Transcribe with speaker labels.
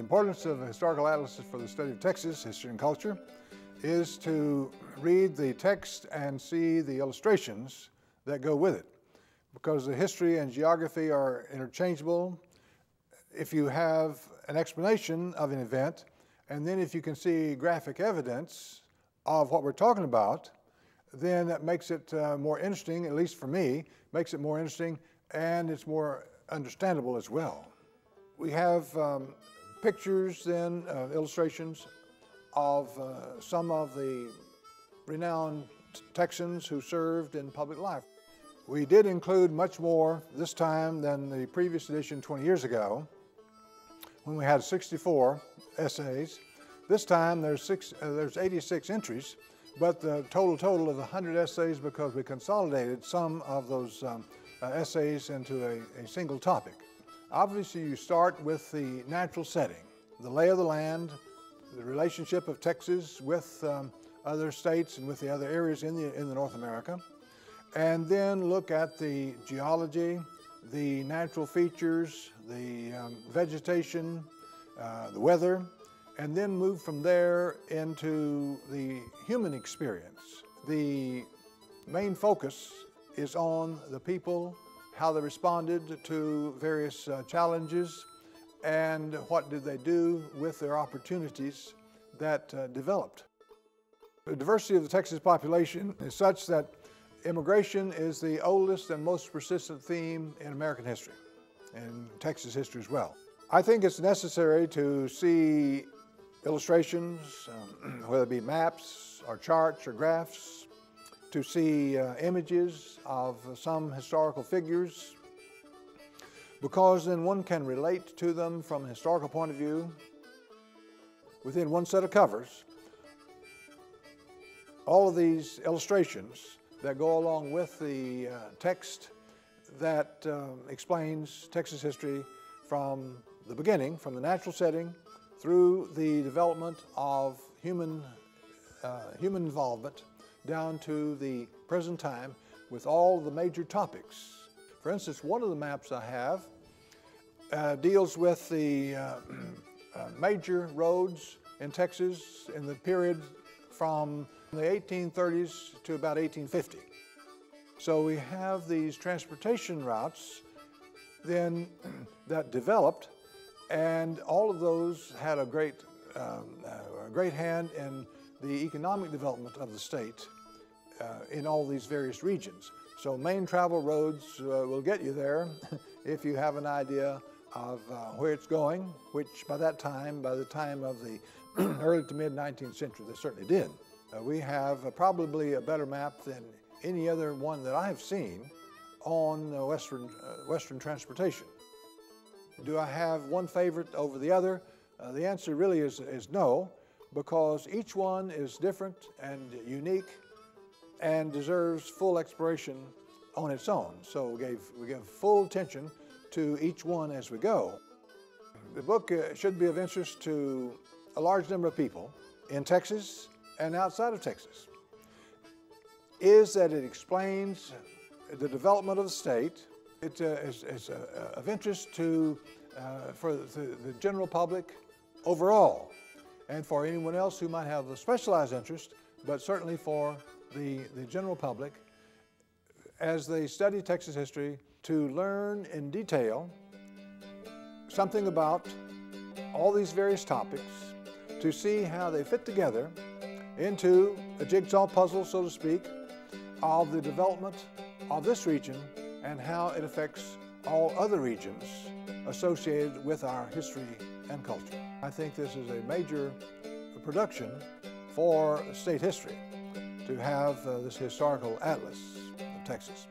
Speaker 1: The importance of historical atlases for the study of Texas history and culture is to read the text and see the illustrations that go with it, because the history and geography are interchangeable. If you have an explanation of an event, and then if you can see graphic evidence of what we're talking about, then that makes it more interesting, at least for me, makes it more interesting, and it's more understandable as well. We have pictures then, illustrations of some of the renowned Texans who served in public life. We did include much more this time than the previous edition 20 years ago, when we had 64 essays. This time there's 86 entries, but the total of 100 essays, because we consolidated some of those essays into a single topic. Obviously, you start with the natural setting, the lay of the land, the relationship of Texas with other states and with the other areas in the North America, and then look at the geology, the natural features, the vegetation, the weather, and then move from there into the human experience. The main focus is on the people, how they responded to various challenges, and what did they do with their opportunities that developed. The diversity of the Texas population is such that immigration is the oldest and most persistent theme in American history, and Texas history as well. I think it's necessary to see illustrations, whether it be maps or charts or graphs, to see images of some historical figures, because then one can relate to them from a historical point of view within one set of covers. All of these illustrations that go along with the text that explains Texas history from the beginning, from the natural setting, through the development of human involvement down to the present time with all the major topics. For instance, one of the maps I have deals with the major roads in Texas in the period from the 1830s to about 1850. So we have these transportation routes then that developed, and all of those had a great hand in the economic development of the state in all these various regions. So main travel roads will get you there if you have an idea of where it's going, which by the time of the early to mid 19th century, they certainly did. We have probably a better map than any other one that I've seen on Western transportation. Do I have one favorite over the other? The answer really is no, because each one is different and unique and deserves full exploration on its own. So we gave full attention to each one as we go. The book should be of interest to a large number of people in Texas and outside of Texas. Is that it explains the development of the state. It is of interest for the general public overall, and for anyone else who might have a specialized interest, but certainly for the general public as they study Texas history, to learn in detail something about all these various topics, to see how they fit together into a jigsaw puzzle, so to speak, of the development of this region and how it affects all other regions associated with our history and culture. I think this is a major production for state history to have this historical atlas of Texas.